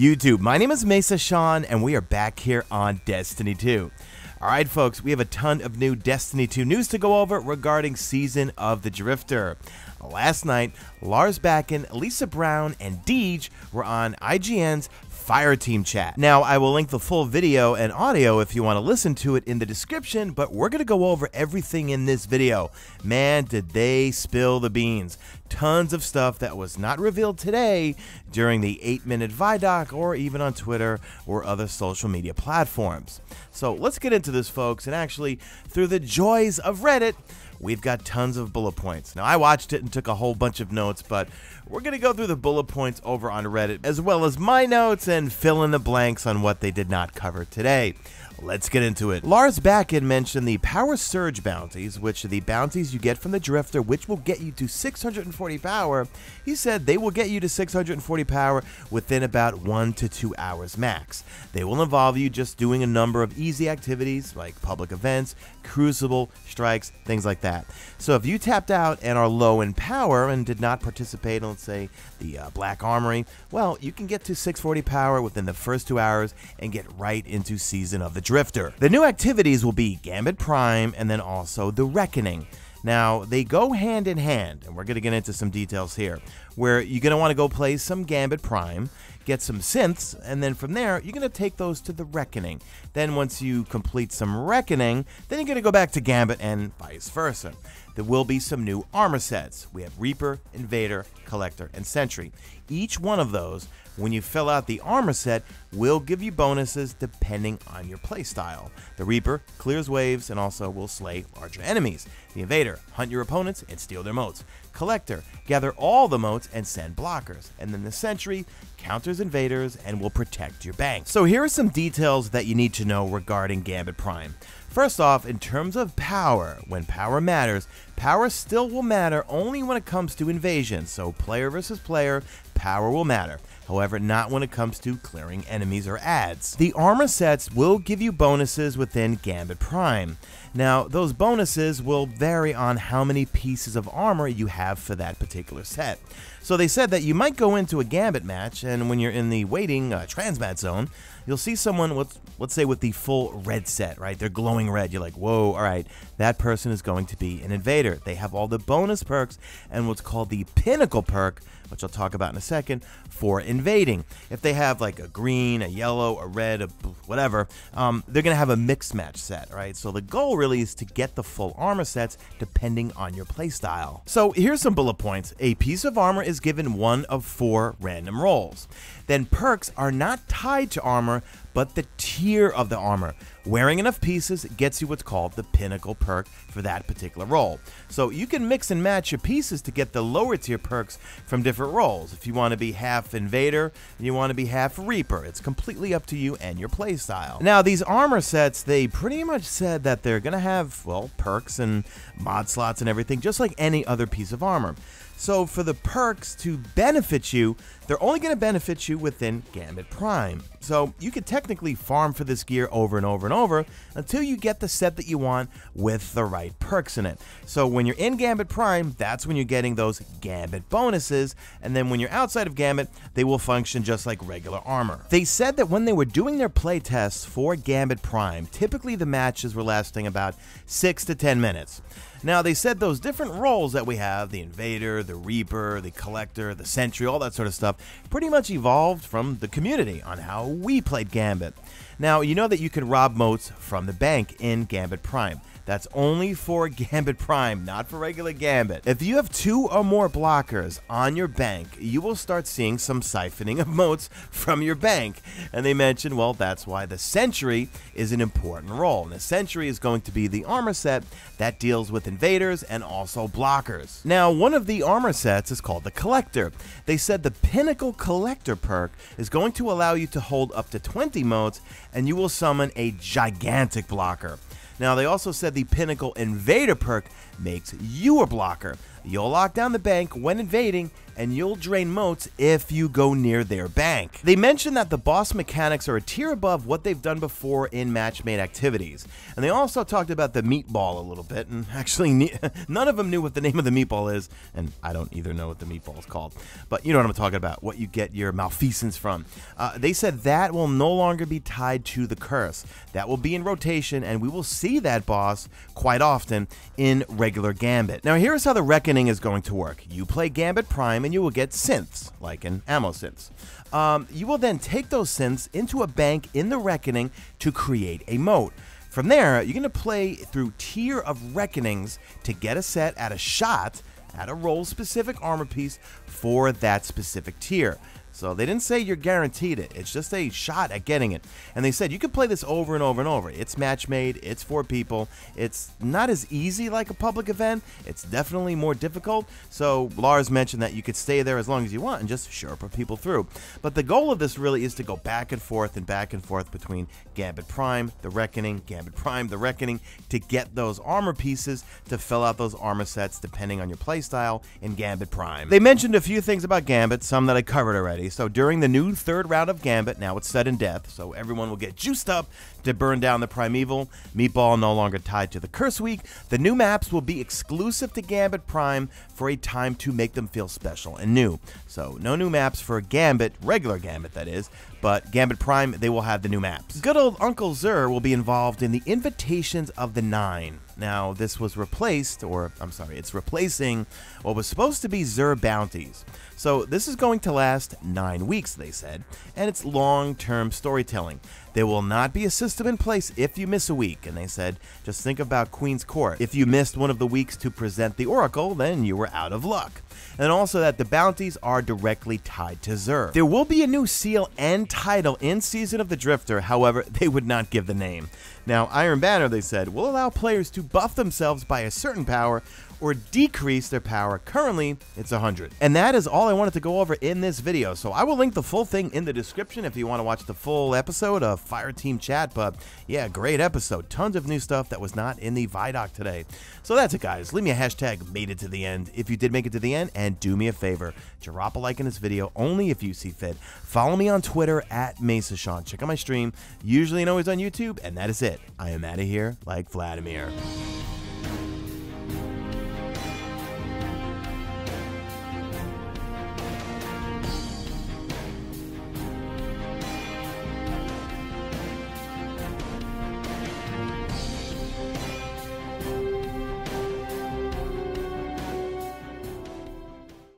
YouTube? My name is Mesa Sean, and we are back here on Destiny 2. Alright folks, we have a ton of new Destiny 2 news to go over regarding Season of the Drifter. Last night, Lars Bakken, Lisa Brown, and Deej were on IGN's Fireteam chat. Now, I will link the full video and audio if you want to listen to it in the description, but we're going to go over everything in this video. Man, did they spill the beans. Tons of stuff that was not revealed today during the 8-minute Vidoc or even on Twitter or other social media platforms. So let's get into this, folks, and actually, through the joys of Reddit, we've got tons of bullet points. Now, I watched it and took a whole bunch of notes, but we're going to go through the bullet points over on Reddit, as well as my notes and fill in the blanks on what they did not cover today. Let's get into it. Lars Bakken mentioned the Power Surge bounties, which are the bounties you get from the Drifter, which will get you to 640 power. He said they will get you to 640 power within about 1 to 2 hours max. They will involve you just doing a number of easy activities like public events, crucible, strikes, things like that. So if you tapped out and are low in power and did not participate in, let's say, the Black Armory, well, you can get to 640 power within the first 2 hours and get right into Season of the Drifter. The new activities will be Gambit Prime and then also the Reckoning. Now, they go hand in hand, and we're going to get into some details here, where you're going to want to go play some Gambit Prime, get some Synths, and then from there, you're going to take those to the Reckoning. Then once you complete some Reckoning, then you're going to go back to Gambit and vice versa. There will be some new armor sets. We have Reaper, Invader, Collector, and Sentry. Each one of those, when you fill out the armor set, will give you bonuses depending on your playstyle. The Reaper clears waves and also will slay larger enemies. The Invader, hunt your opponents and steal their motes. Collector, gather all the motes and send blockers. And then the Sentry counters invaders and will protect your bank. So here are some details that you need to know regarding Gambit Prime. First off, in terms of power, when power matters, power still will matter only when it comes to invasion. So player versus player, power will matter. However, not when it comes to clearing enemies or ads. The armor sets will give you bonuses within Gambit Prime. Now, those bonuses will vary on how many pieces of armor you have for that particular set. So they said that you might go into a Gambit match, and when you're in the waiting transmat zone, you'll see someone with, let's say, with the full red set, right? They're glowing red. You're like, whoa, all right, that person is going to be an Invader. They have all the bonus perks and what's called the Pinnacle perk, which I'll talk about in a second, for invading. If they have like a green, a yellow, a red, a whatever, they're going to have a mixed match set, right? So the goal really is to get the full armor sets depending on your playstyle. So here's some bullet points. A piece of armor is given 1 of 4 random rolls. Then perks are not tied to armor, but the tier of the armor. Wearing enough pieces gets you what's called the Pinnacle perk for that particular role. So you can mix and match your pieces to get the lower tier perks from different roles. If you want to be half Invader and you want to be half Reaper, it's completely up to you and your playstyle. Now, these armor sets, they pretty much said that they're going to have, well, perks and mod slots and everything, just like any other piece of armor. So for the perks to benefit you, they're only going to benefit you within Gambit Prime. So you could technically farm for this gear over and over and over until you get the set that you want with the right perks in it. So when you're in Gambit Prime, that's when you're getting those Gambit bonuses, and then when you're outside of Gambit, they will function just like regular armor. They said that when they were doing their playtests for Gambit Prime, typically the matches were lasting about 6 to 10 minutes. Now, they said those different roles that we have, the Invader, the Reaper, the Collector, the Sentry, all that sort of stuff, pretty much evolved from the community on how we played Gambit. Now, you know that you can rob motes from the bank in Gambit Prime. That's only for Gambit Prime, not for regular Gambit. If you have 2 or more blockers on your bank, you will start seeing some siphoning of motes from your bank. And they mentioned, well, that's why the Sentry is an important role. And the Sentry is going to be the armor set that deals with invaders and also blockers. Now, one of the armor sets is called the Collector. They said the Pinnacle Collector perk is going to allow you to hold up to 20 motes, and you will summon a gigantic blocker. Now, they also said the Pinnacle Invader perk makes you a blocker. You'll lock down the bank when invading, and you'll drain motes if you go near their bank. They mentioned that the boss mechanics are a tier above what they've done before in match-made activities. And they also talked about the meatball a little bit, and actually none of them knew what the name of the meatball is, and I don't either know what the meatball is called. But you know what I'm talking about, what you get your malfeasance from. They said that will no longer be tied to the curse. That will be in rotation, and we will see that boss quite often in regular Gambit. Now here's how the Reckoning is going to work. You play Gambit Prime, and you will get synths, like in ammo synths. You will then take those synths into a bank in the Reckoning to create a mote. From there, you're going to play through tier of Reckonings to get a set at a shot at a role-specific armor piece for that specific tier. So they didn't say you're guaranteed it, it's just a shot at getting it. And they said you could play this over and over and over. It's match made, it's for people, it's not as easy like a public event, it's definitely more difficult. So Lars mentioned that you could stay there as long as you want and just Sherpa people through. But the goal of this really is to go back and forth between Gambit Prime, the Reckoning, Gambit Prime, the Reckoning, to get those armor pieces to fill out those armor sets depending on your playstyle in Gambit Prime. They mentioned a few things about Gambit, some that I covered already. So during the new third round of Gambit, now it's sudden death, so everyone will get juiced up to burn down the Primeval. Meatball no longer tied to the Curse Week. The new maps will be exclusive to Gambit Prime for a time to make them feel special and new. So no new maps for Gambit, regular Gambit that is, but Gambit Prime, they will have the new maps. Good old Uncle Zur will be involved in the Invitations of the Nine. Now, this was replaced, it's replacing what was supposed to be Zur bounties. So this is going to last 9 weeks, they said, and it's long-term storytelling. There will not be a system in place if you miss a week, and they said, just think about Queen's Court. If you missed one of the weeks to present the Oracle, then you were out of luck. And also that the bounties are directly tied to Zur. There will be a new seal and title in Season of the Drifter, however, they would not give the name. Now, Iron Banner, they said, will allow players to buff themselves by a certain power or decrease their power. Currently, it's 100. And that is all I wanted to go over in this video. So I will link the full thing in the description if you want to watch the full episode of Fireteam Chat. But yeah, great episode. Tons of new stuff that was not in the Vidoc today. So that's it, guys. Leave me a hashtag made it to the end if you did make it to the end. And do me a favor, drop a like in this video only if you see fit. Follow me on Twitter at Mesa Sean. Check out my stream, usually and always on YouTube. And that is it. I am out of here like Vladimir.